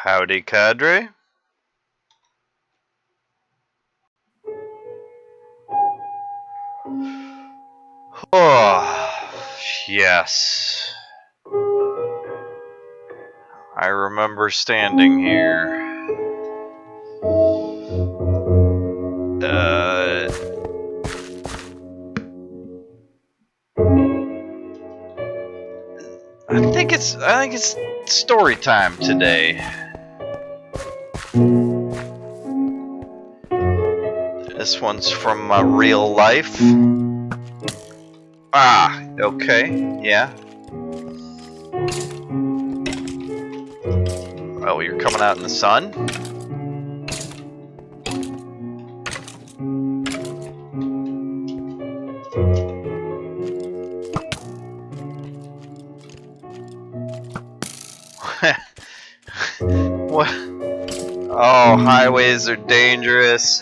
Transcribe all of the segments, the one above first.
Howdy, cadre. Oh, yes. I remember standing here. I think it's story time today. This one's from real life. Ah, okay, yeah. Oh, you're coming out in the sun? What? Oh, highways are dangerous.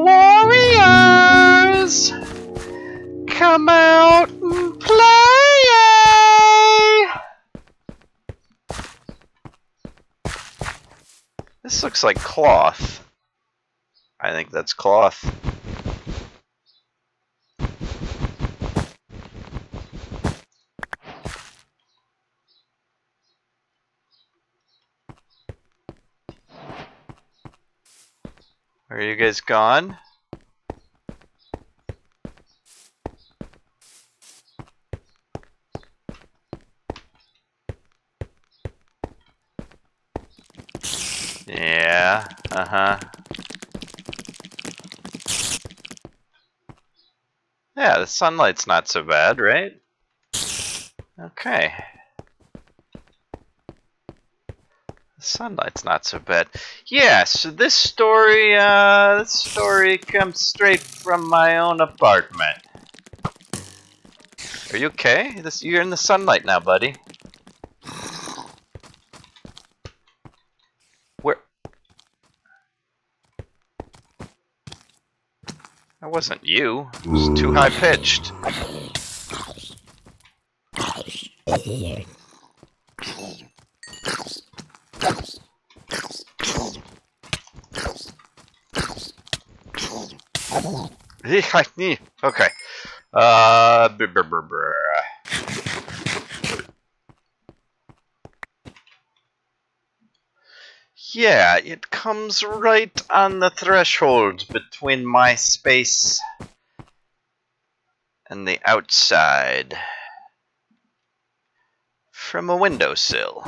Warriors! Come out and play! This looks like cloth. I think that's cloth. Are you guys gone? Yeah, Yeah, the sunlight's not so bad, right? Okay. The sunlight's not so bad. Yeah, so this story comes straight from my own apartment. Are you okay? You're in the sunlight now, buddy. Where? That wasn't you. It was too high pitched. Okay. Yeah, it comes right on the threshold between my space and the outside. From a windowsill.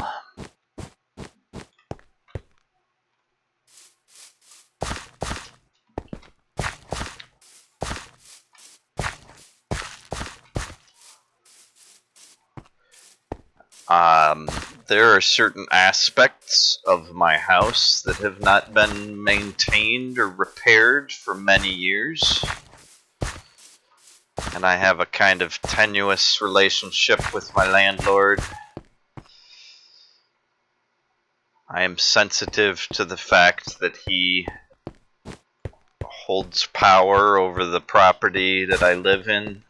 There are certain aspects of my house that have not been maintained or repaired for many years. And I have a kind of tenuous relationship with my landlord. I am sensitive to the fact that he holds power over the property that I live in.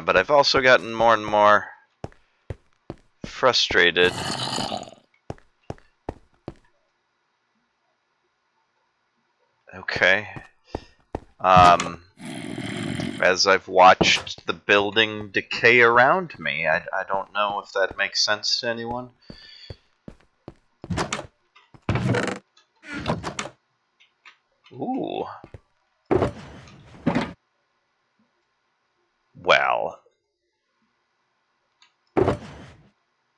But I've also gotten more and more frustrated. Okay. As I've watched the building decay around me. I don't know if that makes sense to anyone. Ooh. Well.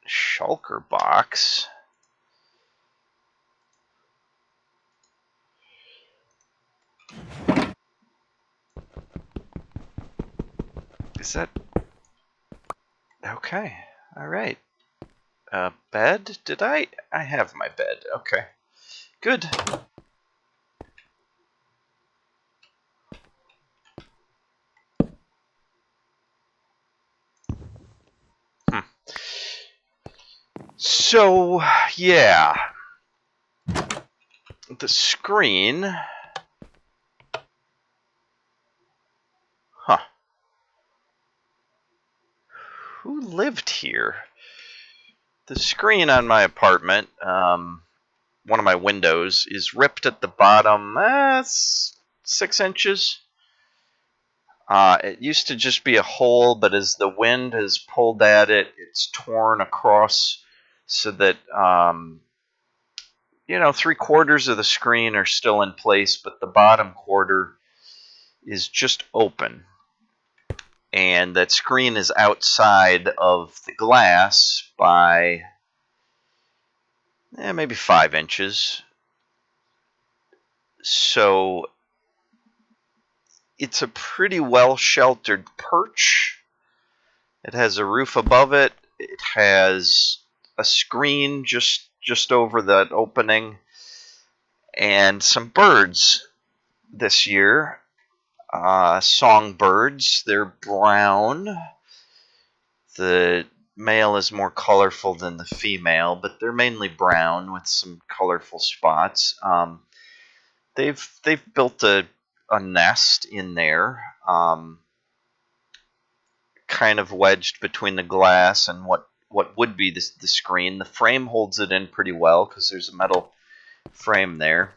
Shulker box. Is that... Okay. Alright. Bed? Did I have my bed. Okay. Good. So, yeah. The screen... Huh. who lived here? The screen on my apartment, one of my windows, is ripped at the bottom. That's 6 inches. It used to just be a hole, but as the wind has pulled at it, it's torn across so that, 3/4 of the screen are still in place, but the bottom quarter is just open. And that screen is outside of the glass by maybe 5 inches. So it's a pretty well-sheltered perch. It has a roof above it. It has a screen just over that opening. And some birds this year. Songbirds. They're brown. The male is more colorful than the female, but they're mainly brown with some colorful spots. They've built a nest in there, kind of wedged between the glass and what would be the screen. The frame holds it in pretty well because there's a metal frame there.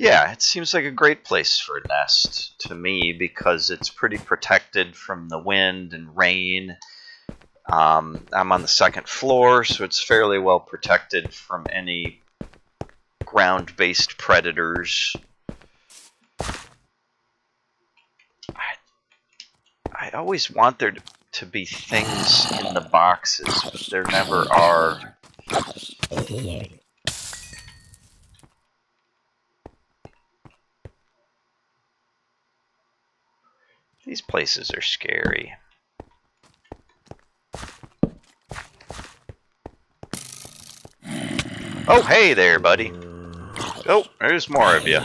Yeah, it seems like a great place for a nest to me because it's pretty protected from the wind and rain. I'm on the 2nd floor, so it's fairly well protected from any ground-based predators. I always want there to be things in the boxes, but there never are. These places are scary. Oh, hey there, buddy. Oh, there's more of you.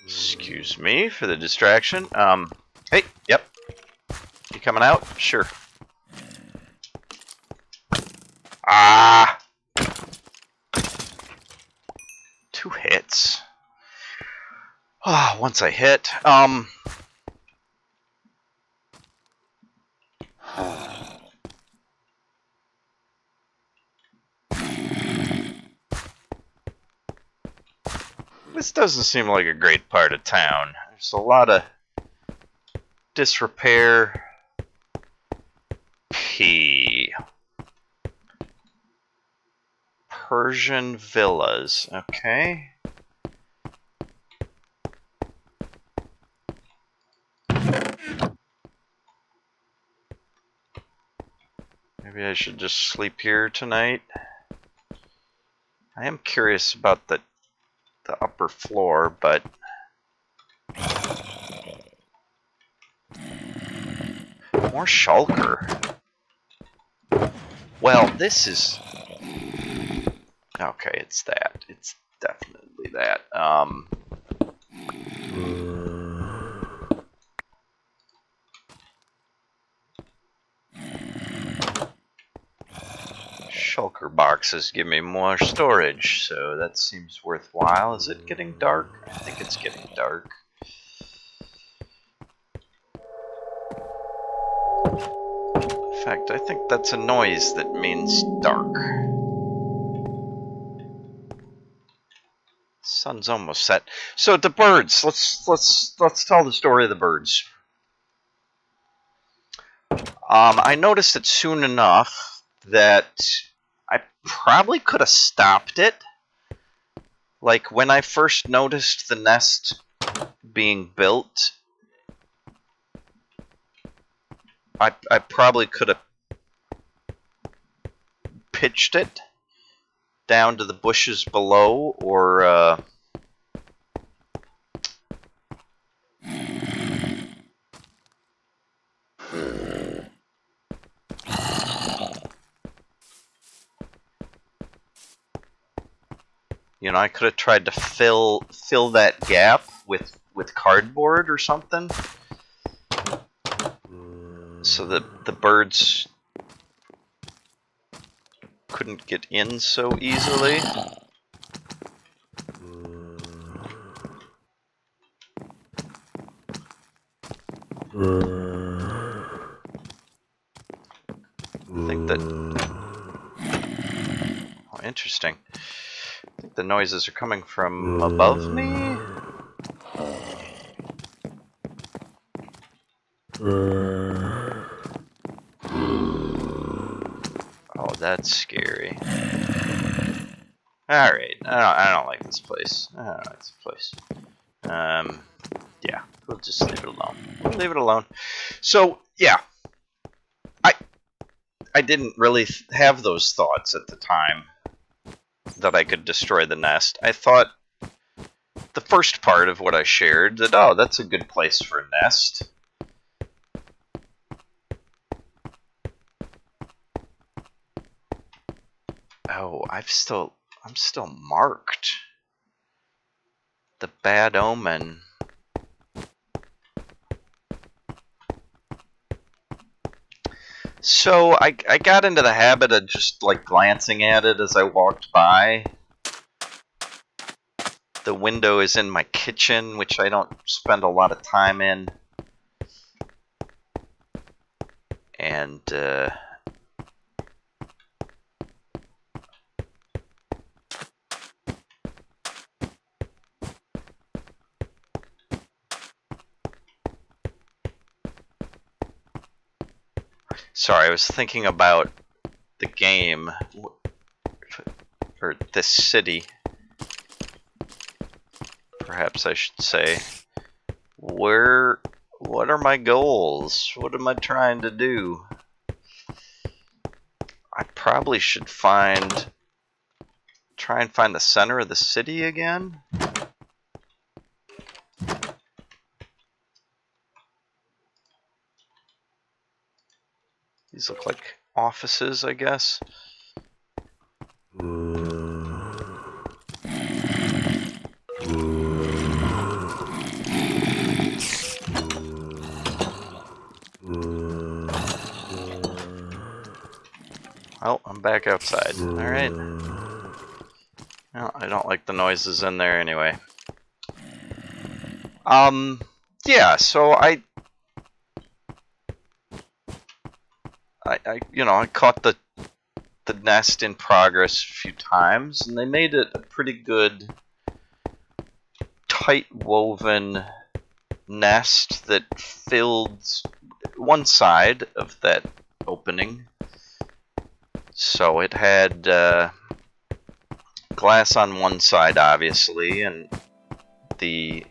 Excuse me for the distraction. Hey, yep. You coming out? Sure. Ah! 2 hits. Once I hit. This doesn't seem like a great part of town. There's a lot of disrepair. Persian villas. Okay. Maybe I should just sleep here tonight. I am curious about the upper floor, but more shulker. Well, this is okay. It's that. It's definitely that. Shulker boxes give me more storage, so that seems worthwhile. Is it getting dark? I think it's getting dark. In fact, I think that's a noise that means dark. Sun's almost set. So the birds. Let's tell the story of the birds. I noticed it soon enough that I probably could have stopped it. Like when I first noticed the nest being built, I probably could have pitched it down to the bushes below, or I could have tried to fill that gap with cardboard or something. so that the birds couldn't get in so easily. I think that... Oh, interesting. I think the noises are coming from above me? Oh, that's scary. Alright, I don't like this place. I don't like this place. Yeah, we'll just leave it alone. We'll leave it alone. So, yeah. I didn't really have those thoughts at the time that I could destroy the nest. I thought the first part of what I shared, that, oh, that's a good place for a nest. Oh, I'm still marked. The bad omen. So I got into the habit of just like glancing at it as I walked by. The window is in my kitchen, which I don't spend a lot of time in. And sorry, I was thinking about the game, or this city, perhaps I should say. What are my goals? What am I trying to do? I probably should try and find the center of the city again. These look like offices, I guess. Oh, I'm back outside. Alright. Well, I don't like the noises in there anyway. Yeah, so I caught the nest in progress a few times, and they made it a pretty good, tight woven nest that filled one side of that opening. So it had glass on one side, obviously, and the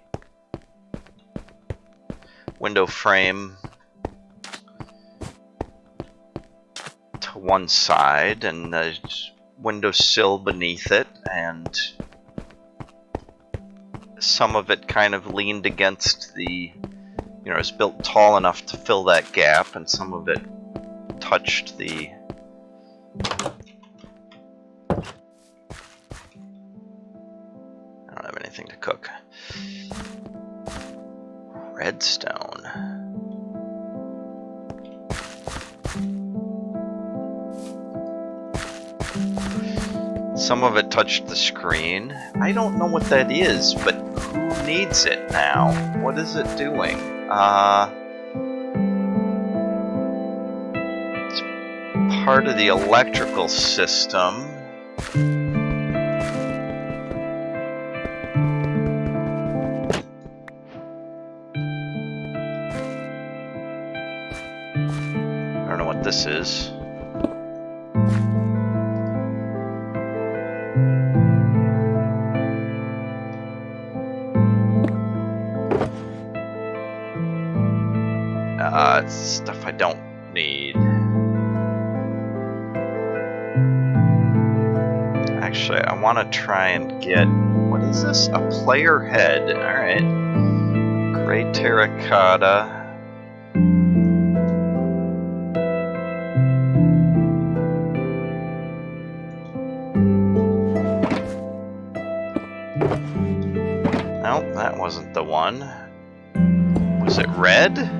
window frame to one side, and the windowsill beneath it, and some of it kind of leaned against the, it was built tall enough to fill that gap, and some of it touched the I don't have anything to cook. Redstone. Some of it touched the screen. I don't know what that is, but who needs it now? What is it doing? It's part of the electrical system. I don't know what this is. It's stuff I don't need. Actually, I want to try and get... What is this? A player head. Alright. Gray terracotta. Nope, that wasn't the one. Was it red?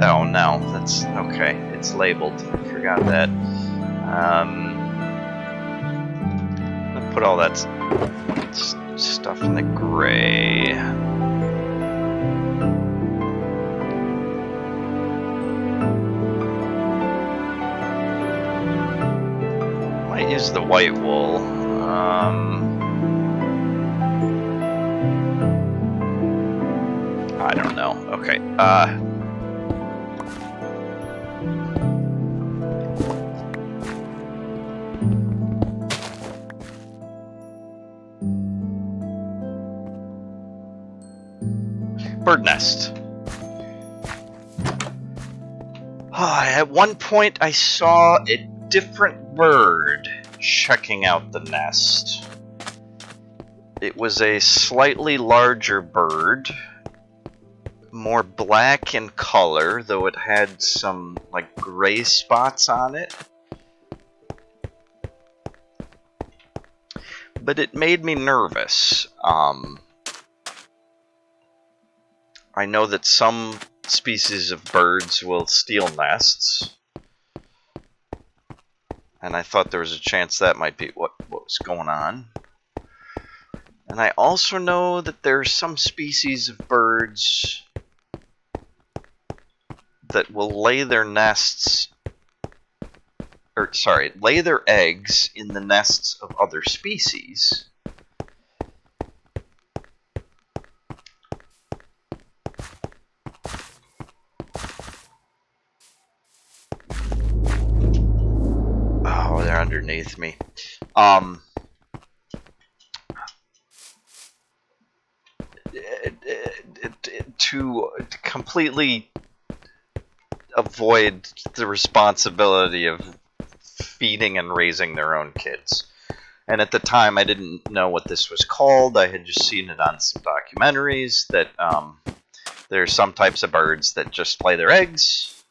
Oh no, that's okay. It's labeled. I forgot that. I'll put all that stuff in the gray. Might use the white wool. I don't know. Okay. Bird nest. At one point, I saw a different bird checking out the nest. It was a slightly larger bird, more black in color, though it had some like gray spots on it. But it made me nervous. I know that some species of birds will steal nests, and I thought there was a chance that might be what was going on. And I also know that there are some species of birds that will lay their eggs in the nests of other species. Oh, they're underneath me. To completely avoid the responsibility of feeding and raising their own kids. And at the time, I didn't know what this was called. I had just seen it on some documentaries that there are some types of birds that just lay their eggs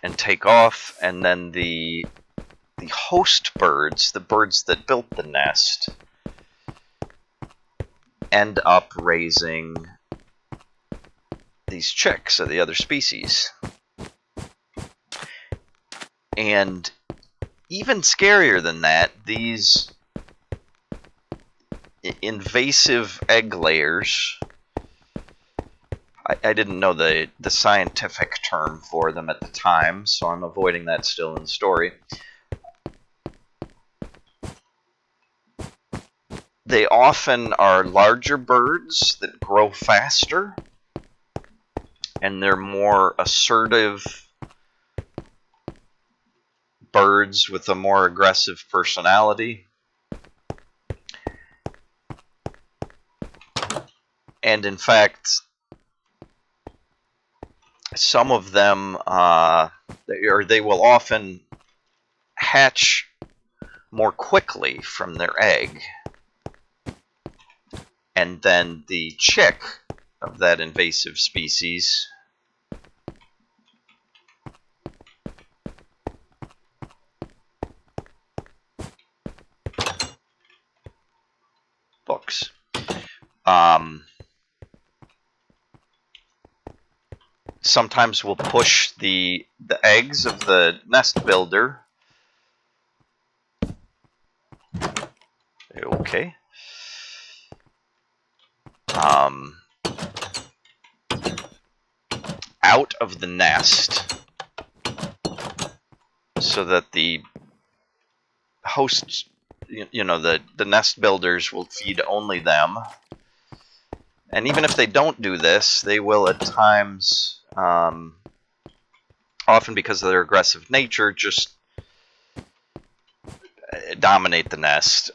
and take off, and then the host birds, the birds that built the nest, end up raising these chicks of the other species. And even scarier than that, these invasive egg layers, I didn't know the scientific term for them at the time, so I'm avoiding that still in the story. They often are larger birds that grow faster, and they're more assertive birds with a more aggressive personality. And in fact, some of them, they will often hatch more quickly from their egg. And then the chick of that invasive species books. Sometimes we'll push the eggs of the nest builder. Okay. Out of the nest so that the hosts, the nest builders will feed only them. And even if they don't do this, they will at times, often because of their aggressive nature, just dominate the nest,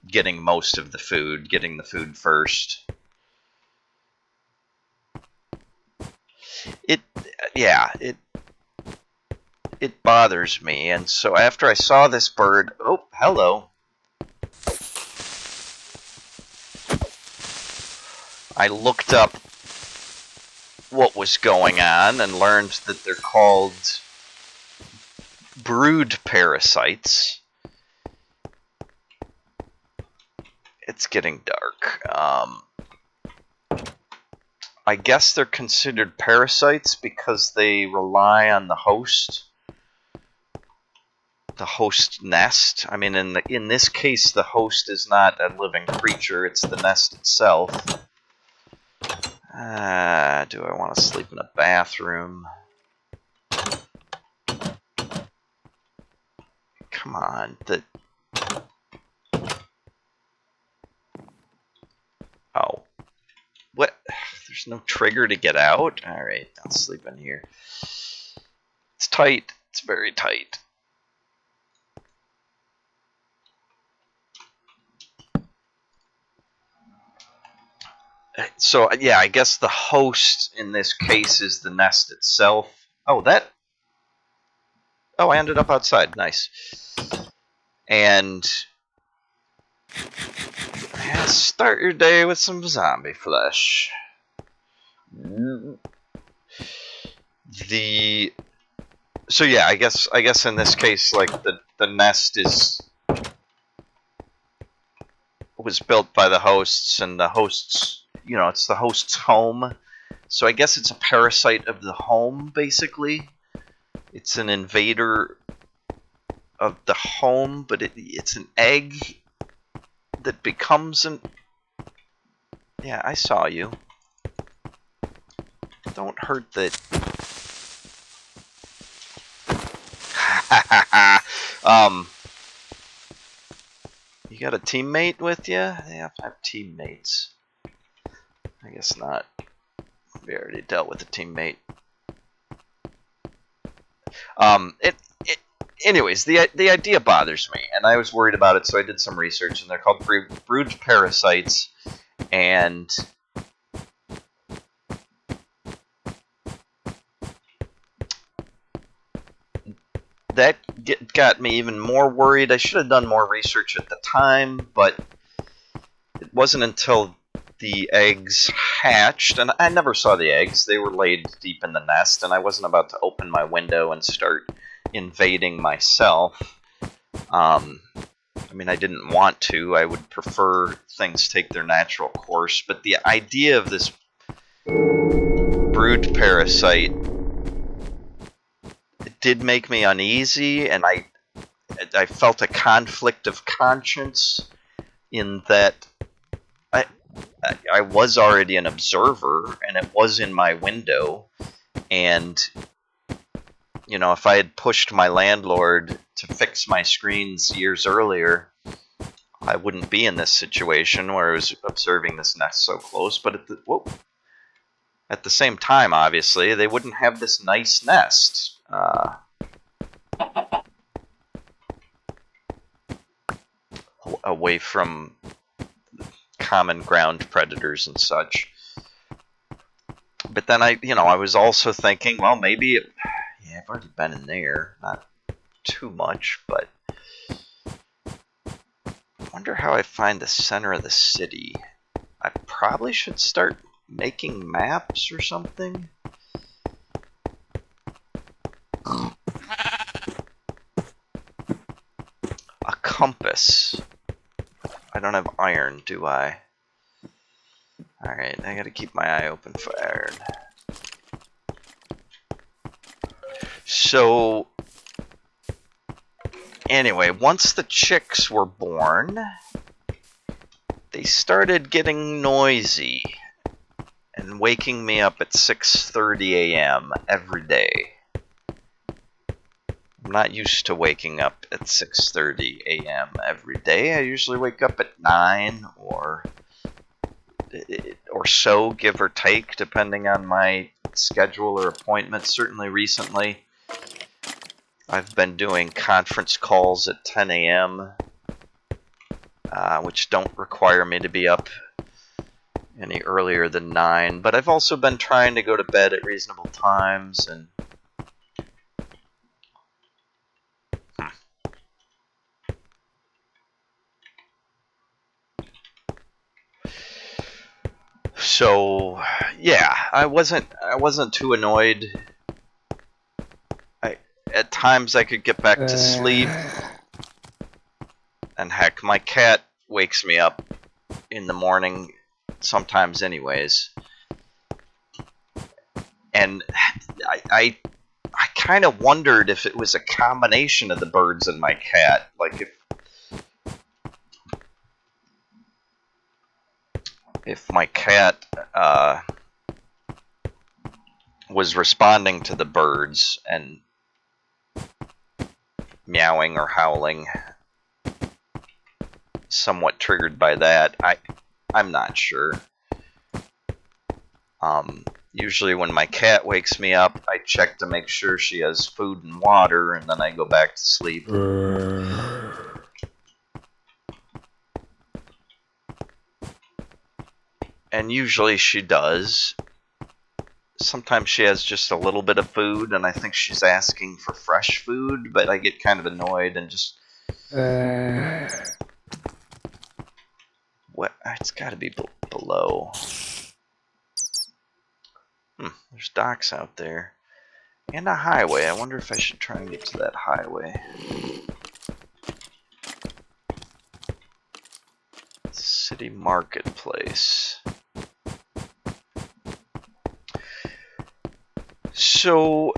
getting most of the food, getting the food first. It bothers me. And so after I saw this bird, oh, hello. I looked up what was going on and learned that they're called brood parasites. It's getting dark. I guess they're considered parasites because they rely on the host nest. I mean, in this case, the host is not a living creature; it's the nest itself. Do I want to sleep in a bathroom? Come on, oh, what? There's no trigger to get out. All right, I'll sleep in here. It's tight. It's very tight. So, yeah, I guess the host in this case is the nest itself. Oh, I ended up outside. Nice. And start your day with some zombie flesh. So yeah, I guess in this case, like the nest was built by the hosts, and the hosts, it's the host's home. So I guess it's a parasite of the home, basically. It's an invader of the home, but it's an egg that becomes an... Yeah, I saw you. Don't hurt the... You got a teammate with you? They have to have teammates. I guess not. We already dealt with a teammate. Anyways, the idea bothers me, and I was worried about it, so I did some research, and they're called brood parasites, and that got me even more worried. I should have done more research at the time, but it wasn't until the eggs hatched, and I never saw the eggs. They were laid deep in the nest, and I wasn't about to open my window and start invading myself. I mean, I didn't want to. I would prefer things take their natural course, but the idea of this brood parasite, it did make me uneasy, and I felt a conflict of conscience in that I was already an observer, and it was in my window, and if I had pushed my landlord to fix my screens years earlier, I wouldn't be in this situation where I was observing this nest so close. But at the same time, obviously, they wouldn't have this nice nest. Away from common ground predators and such. But then I was also thinking, well, maybe I've already been in there, not too much, but I wonder how I find the center of the city. I probably should start making maps or something. A compass. I don't have iron, do I? Alright, I gotta keep my eye open for iron. So, anyway, once the chicks were born, they started getting noisy and waking me up at 6:30 a.m. every day. I'm not used to waking up at 6:30 a.m. every day. I usually wake up at 9 or so, give or take, depending on my schedule or appointments. Certainly recently, I've been doing conference calls at 10 a.m., which don't require me to be up any earlier than 9. But I've also been trying to go to bed at reasonable times, and so yeah, I wasn't too annoyed. At times I could get back to sleep, and heck, my cat wakes me up in the morning sometimes anyways. And I kind of wondered if it was a combination of the birds and my cat. Like if my cat was responding to the birds and meowing or howling, somewhat triggered by that. I'm not sure. Usually when my cat wakes me up, I check to make sure she has food and water, and then I go back to sleep. And usually she does. Sometimes she has just a little bit of food, and I think she's asking for fresh food, but I get kind of annoyed and just... What? It's got to be below. There's docks out there. And a highway. I wonder if I should try and get to that highway. City Marketplace. So,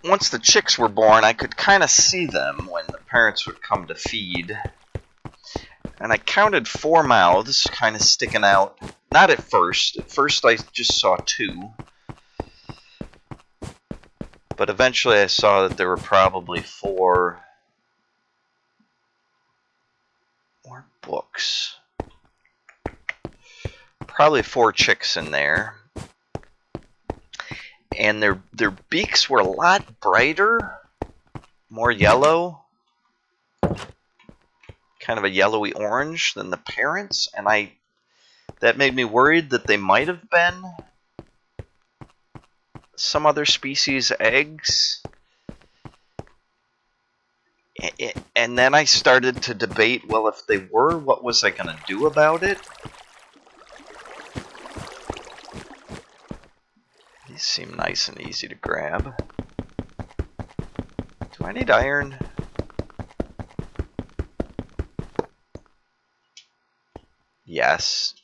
once the chicks were born, I could kind of see them when the parents would come to feed. And I counted 4 mouths kind of sticking out. Not at first. At first I just saw 2. But eventually I saw that there were probably 4 more books. Probably 4 chicks in there. And their beaks were a lot brighter, more yellow. Kind of a yellowy orange than the parents, and that made me worried that they might have been some other species' eggs. And then I started to debate, well, if they were, what was I going to do about it? These seem nice and easy to grab. Do I need iron? Yes.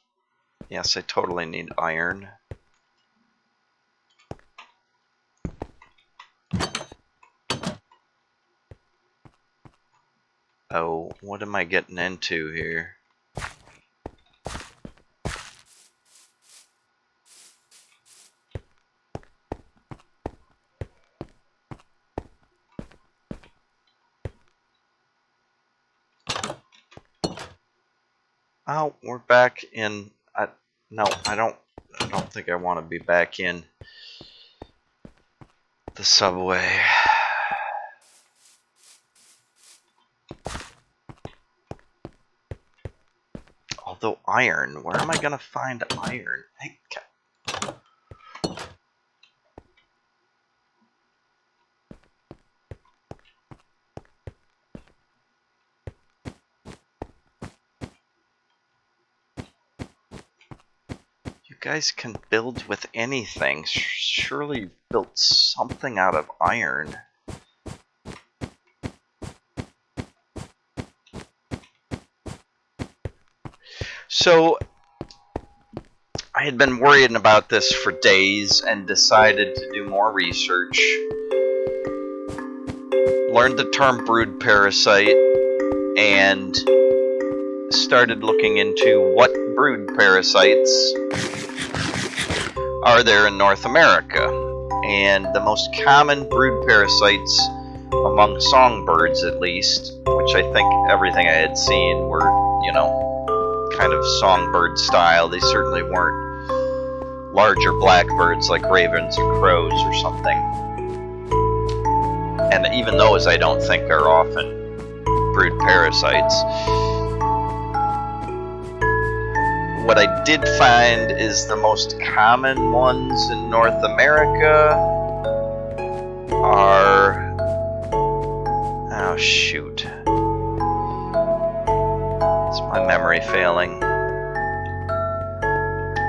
Yes, I totally need iron. Oh, what am I getting into here? Oh, we're back in. No, I don't think I want to be back in the subway. Although iron, where am I gonna find iron? You guys can build with anything. Surely you built something out of iron. So, I had been worrying about this for days and decided to do more research. Learned the term brood parasite and started looking into what brood parasites are there in North America. And the most common brood parasites among songbirds, at least, which I think everything I had seen were, kind of songbird style. They certainly weren't larger blackbirds like ravens or crows or something. And even those I don't think are often brood parasites. What I did find is the most common ones in North America are... Oh, shoot. Is my memory failing?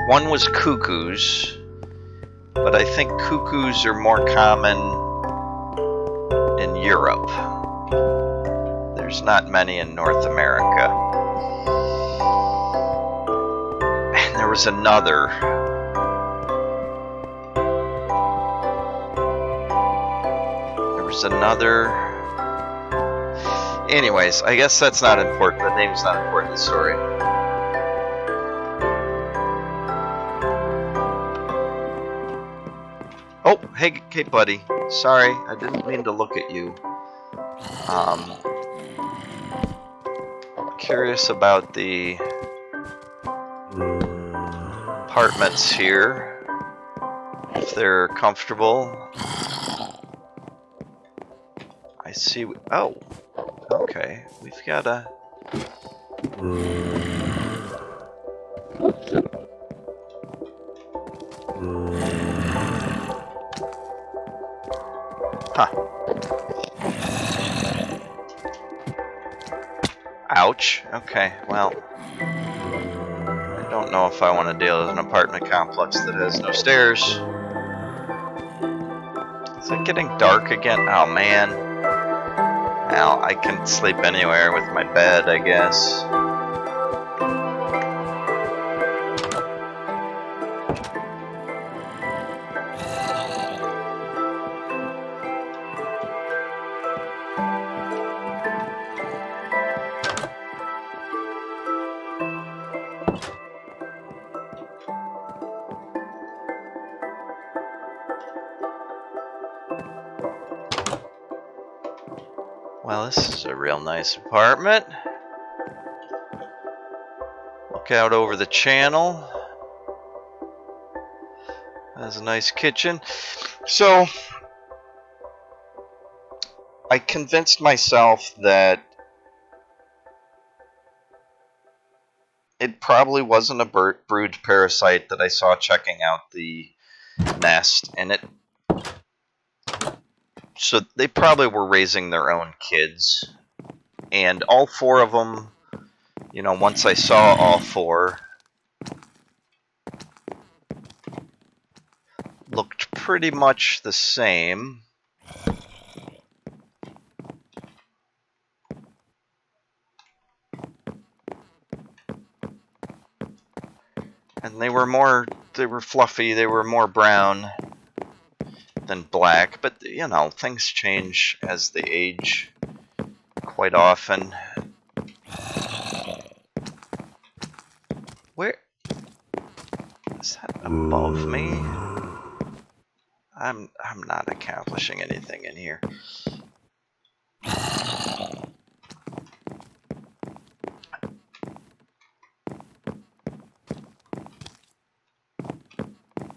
One was cuckoos, but I think cuckoos are more common in Europe. There's not many in North America. And there was another. was another... Anyways, I guess that's not important. The name's not important in the story. Oh, hey buddy. Sorry, I didn't mean to look at you. Curious about the apartments here. If they're comfortable. I see. Oh, okay. We've got a. Huh. Ouch. Okay, well. I don't know if I want to deal with an apartment complex that has no stairs. Is it getting dark again? Oh man. Well, I can sleep anywhere with my bed, I guess. Well, this is a real nice apartment. Look out over the channel. Has a nice kitchen. So, I convinced myself that it probably wasn't a brood parasite that I saw checking out the nest, and it. So they probably were raising their own kids, and all four of them. You know, once I saw all four, looked pretty much the same. And they were fluffy, they were more brown than black, but you know, things change as they age quite often. Where is that above me? I'm not accomplishing anything in here.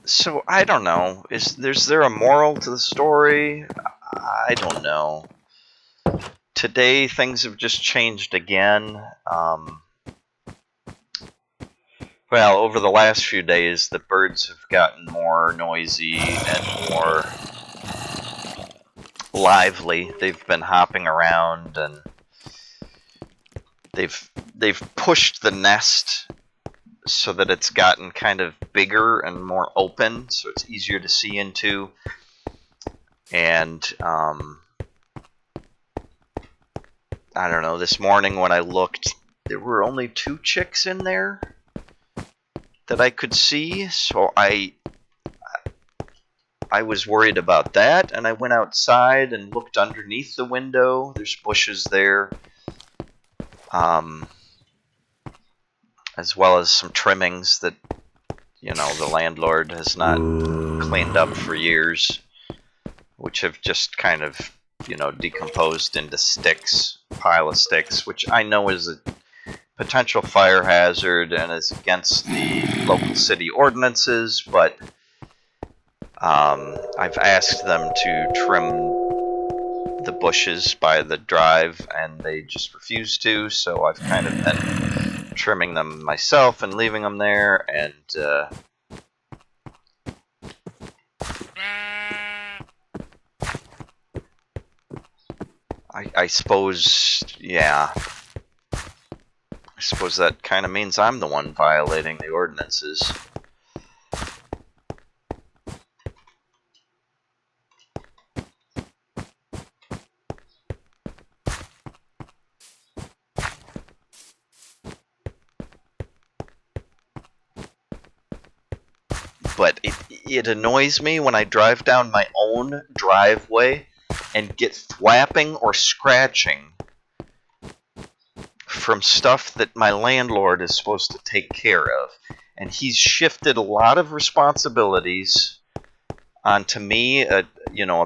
So I don't know. Is there a moral to the story? I don't know. Today things have just changed again. Well, over the last few days, the birds have gotten more noisy and more lively. They've been hopping around, and they've pushed the nest so that it's gotten kind of bigger and more open, so it's easier to see into. And I don't know, this morning when I looked, there were only 2 chicks in there that I could see, so I was worried about that, and I went outside and looked underneath the window. There's bushes there, as well as some trimmings that, you know, the landlord has not cleaned up for years, which have just kind of, you know, decomposed into sticks, pile of sticks, which I know is a potential fire hazard and is against the local city ordinances, but I've asked them to trim the bushes by the drive, and they just refuse to, so I've kind of been trimming them myself and leaving them there, and I suppose, yeah, I suppose that kind of means I'm the one violating the ordinances. But it annoys me when I drive down my own driveway and get thwapping or scratching from stuff that my landlord is supposed to take care of. And he's shifted a lot of responsibilities onto me, a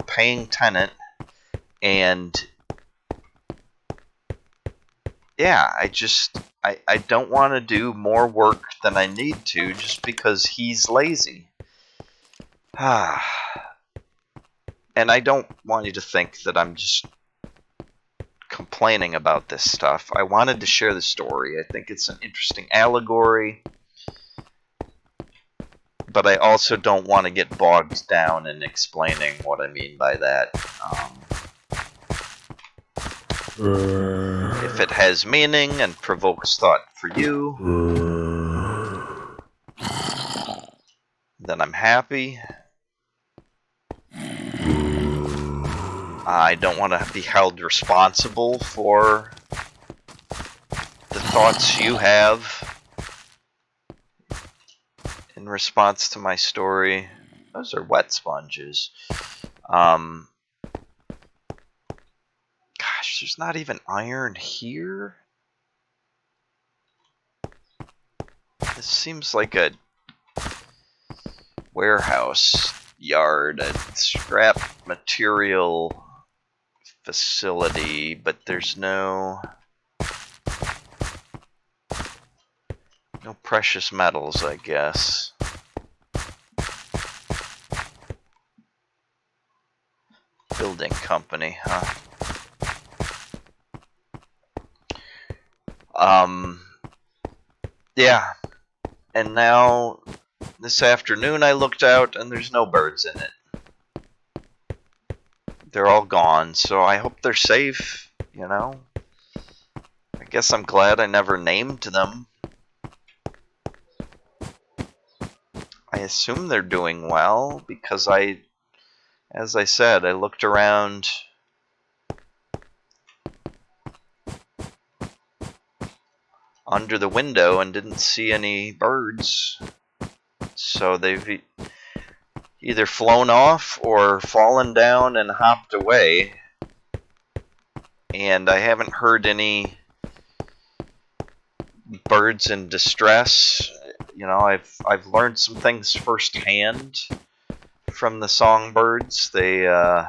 paying tenant, and yeah, I don't want to do more work than I need to just because he's lazy. And I don't want you to think that I'm just complaining about this stuff. I wanted to share the story. I think it's an interesting allegory, but I also don't want to get bogged down in explaining what I mean by that. If it has meaning and provokes thought for you, then I'm happy. I don't want to be held responsible for the thoughts you have in response to my story. Those are wet sponges. Gosh, there's not even iron here? This seems like a warehouse yard, a scrap material facility, but there's no precious metals, I guess. Building company, huh? Yeah. And now, this afternoon I looked out and there's no birds in it. They're all gone, so I hope they're safe, I guess I'm glad I never named them. I assume they're doing well, because as I said, I looked around under the window and didn't see any birds. So they've either flown off or fallen down and hopped away. And I haven't heard any birds in distress. I've learned some things firsthand from the songbirds. The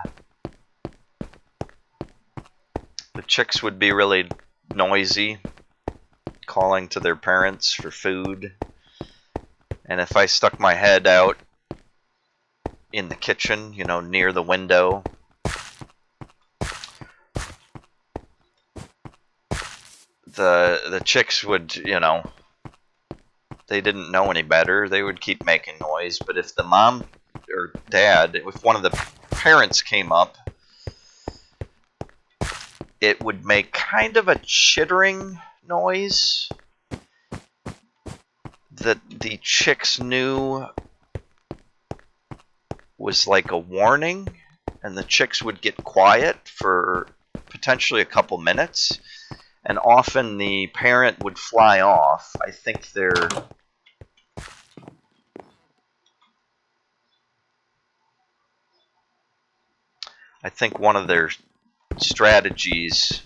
chicks would be really noisy, calling to their parents for food. And if I stuck my head out in the kitchen, near the window, the chicks would, they didn't know any better. They would keep making noise. But if the mom or dad, if one of the parents came up, it would make kind of a chittering noise that the chicks knew was like a warning, and the chicks would get quiet for potentially a couple minutes, and often the parent would fly off. I think one of their strategies,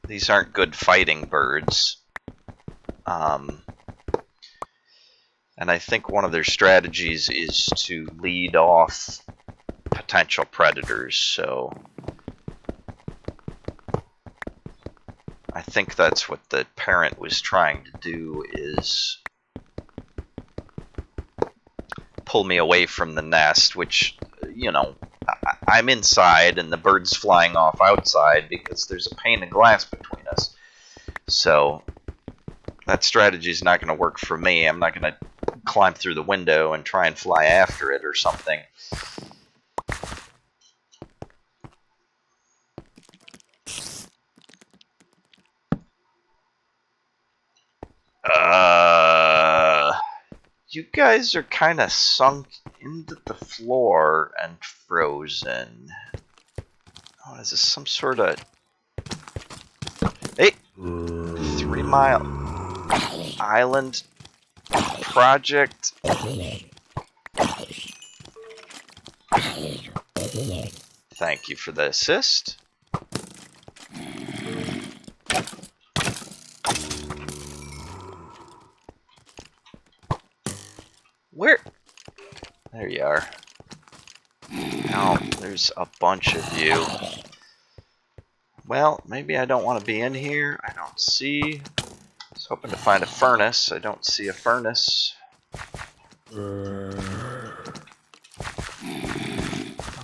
these aren't good fighting birds, and I think one of their strategies is to lead off potential predators. So I think that's what the parent was trying to do, is pull me away from the nest, which, I'm inside and the bird's flying off outside because there's a pane of glass between us. So that strategy is not going to work for me. I'm not going to climb through the window and try and fly after it or something. You guys are kind of sunk into the floor and frozen. Oh, is this some sort of... Hey! 3 Mile Island project? Thank you for the assist. Where? There you are. Now, there's a bunch of you. Well, maybe I don't want to be in here. I don't see. I was hoping to find a furnace. I don't see a furnace.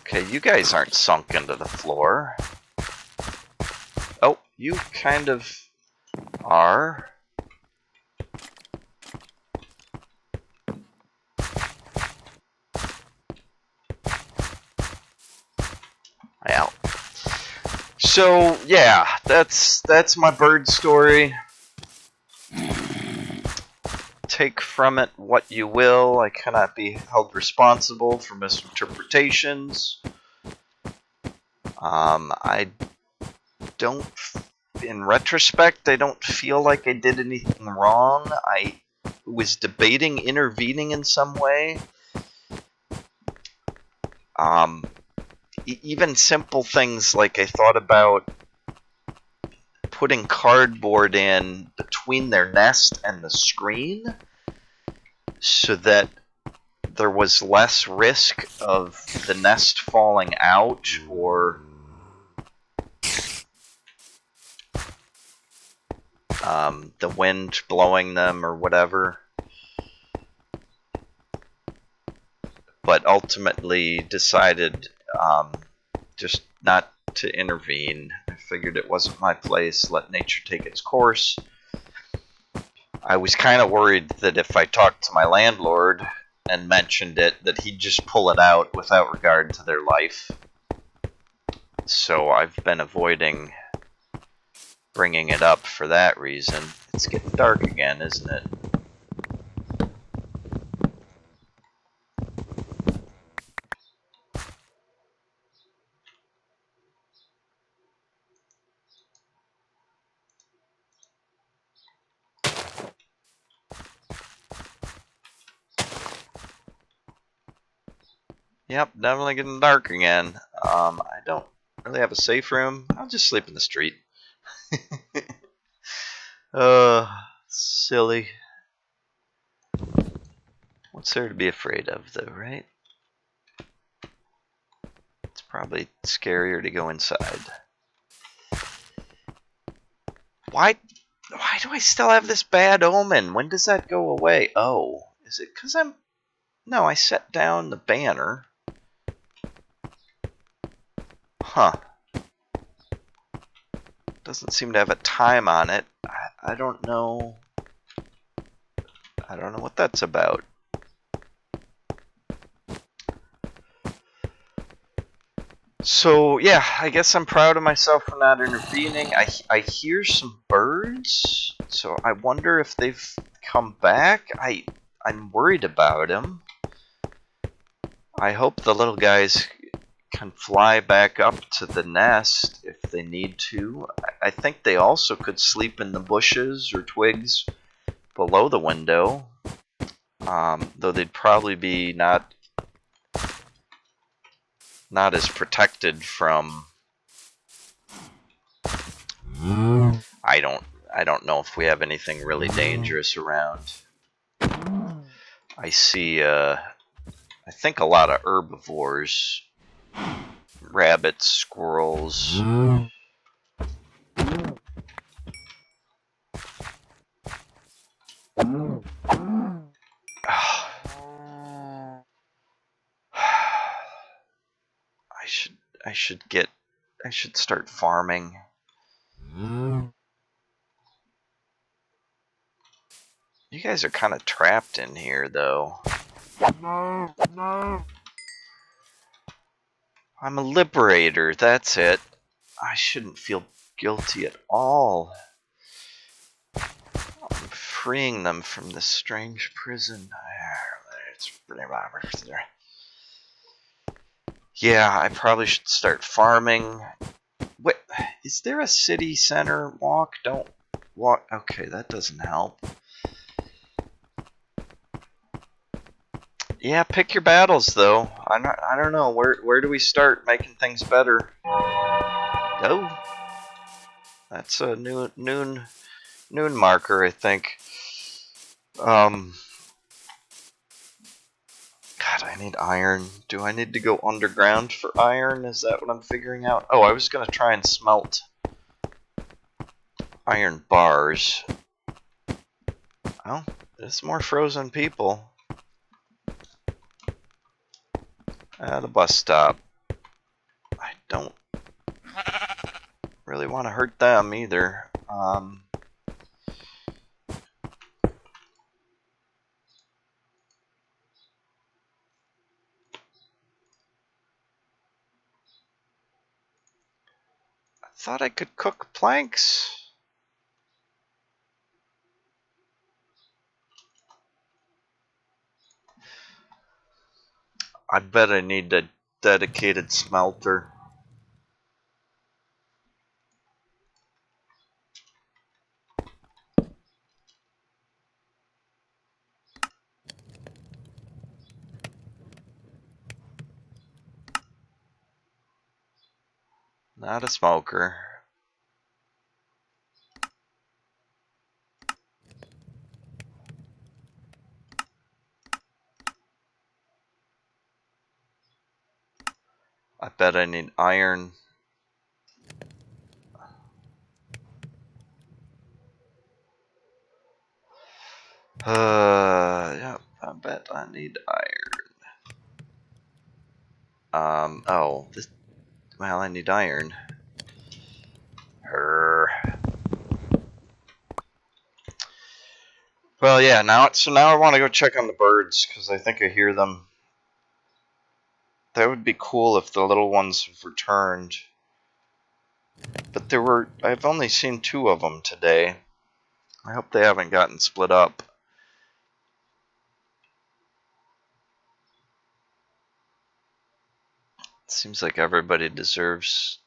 Okay, you guys aren't sunk into the floor. Oh, you kind of are. Well, so yeah, that's my bird story. Take from it what you will. I cannot be held responsible for misinterpretations. I don't, in retrospect, I don't feel like I did anything wrong. I was debating intervening in some way. Even simple things like I thought about putting cardboard in between their nest and the screen so that there was less risk of the nest falling out or the wind blowing them or whatever. But ultimately decided just not to intervene. I figured it wasn't my place. Let nature take its course. I was kind of worried that if I talked to my landlord and mentioned it, that he'd just pull it out without regard to their life. So I've been avoiding bringing it up for that reason. It's getting dark again, isn't it? Yep, definitely getting dark again. I don't really have a safe room. I'll just sleep in the street. Silly. What's there to be afraid of, though, right? It's probably scarier to go inside. Why do I still have this bad omen? When does that go away? Oh, is it because I'm... No, I set down the banner. Huh. Doesn't seem to have a time on it. I don't know. I don't know what that's about. So, yeah, I guess I'm proud of myself for not intervening. I hear some birds, so I wonder if they've come back. I'm worried about them. I hope the little guys can fly back up to the nest if they need to. I think they also could sleep in the bushes or twigs below the window, though they'd probably be not as protected from... I don't know if we have anything really dangerous around. I see I think a lot of herbivores. Rabbits, squirrels. I should start farming. You guys are kind of trapped in here, though. I'm a liberator, that's it. I shouldn't feel guilty at all. I'm freeing them from this strange prison. Yeah, I probably should start farming. What? Is there a city center walk? Don't walk. Okay, that doesn't help. Yeah, pick your battles, though. I don't know. Where do we start making things better? Oh, that's a noon marker, I think. God, I need iron. Do I need to go underground for iron? Is that what I'm figuring out? Oh, I was gonna try and smelt iron bars. Oh, there's more frozen people at a bus stop. I don't really want to hurt them either. I thought I could cook planks. I bet I need a dedicated smelter. Not a smoker. I bet I need iron. Yeah, I bet I need iron. Oh, well, I need iron. Well, yeah, now I want to go check on the birds, because I think I hear them. That would be cool if the little ones have returned. But I've only seen 2 of them today. I hope they haven't gotten split up. It seems like everybody deserves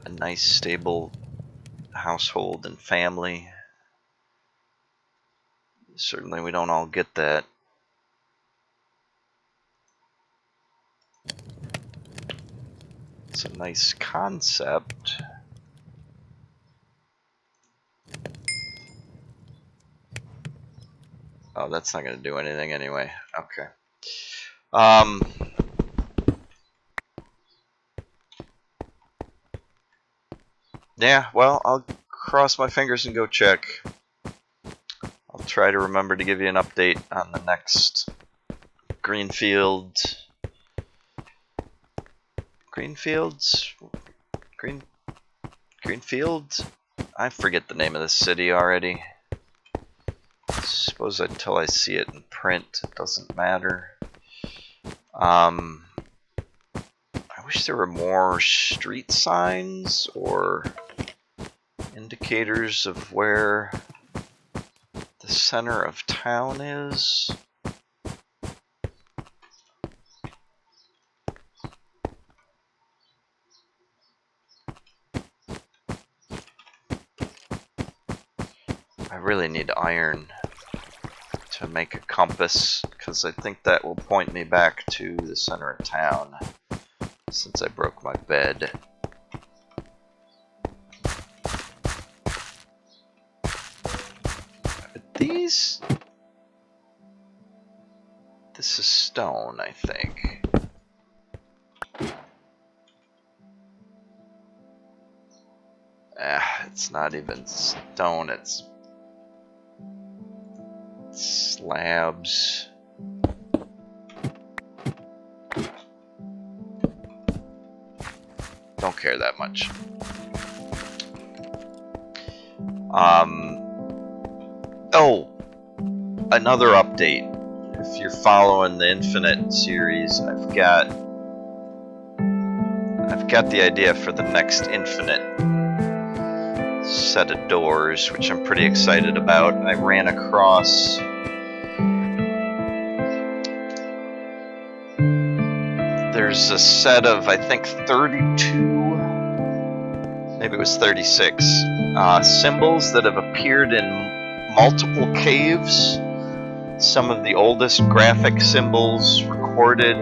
a nice, stable household and family. Certainly we don't all get that. It's a nice concept. Oh, that's not going to do anything anyway. Okay. Yeah, well, I'll cross my fingers and go check. I'll try to remember to give you an update on the next Greenfield. Greenfield? I forget the name of the city already. I suppose until I see it in print, it doesn't matter. I wish there were more street signs or indicators of where the center of town is. I really need iron to make a compass, because I think that will point me back to the center of town, since I broke my bed. But this is stone, I think. It's not even stone, it's slabs. Don't care that much. Oh, another update. If you're following the Infinite series, I've got the idea for the next Infinite set of doors, which I'm pretty excited about. I ran across there's a set of, I think, 32, maybe it was 36, symbols that have appeared in multiple caves some of the oldest graphic symbols recorded.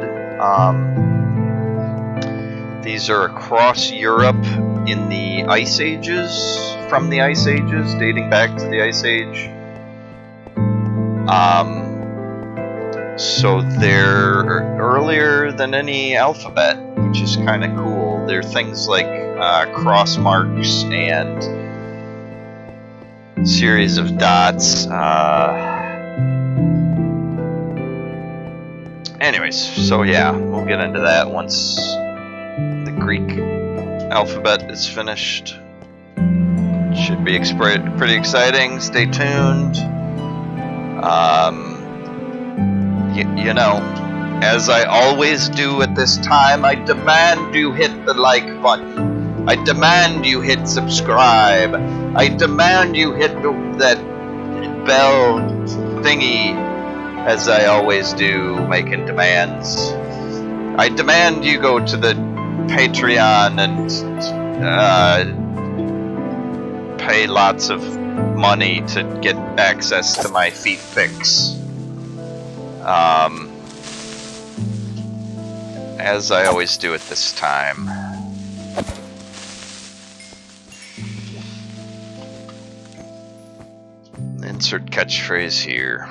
These are across Europe in the Ice Ages, from the Ice Ages, dating back to the Ice Age. So they're earlier than any alphabet, which is kind of cool. They're things like cross marks and series of dots. Anyways, so yeah, we'll get into that once the Greek alphabet is finished. Should be pretty exciting. Stay tuned. You know, as I always do at this time, I demand you hit the like button. I demand you hit subscribe. I demand you hit that bell thingy, as I always do, making demands. I demand you go to the Patreon and pay lots of money to get access to my feet pics. As I always do at this time. Insert catchphrase here.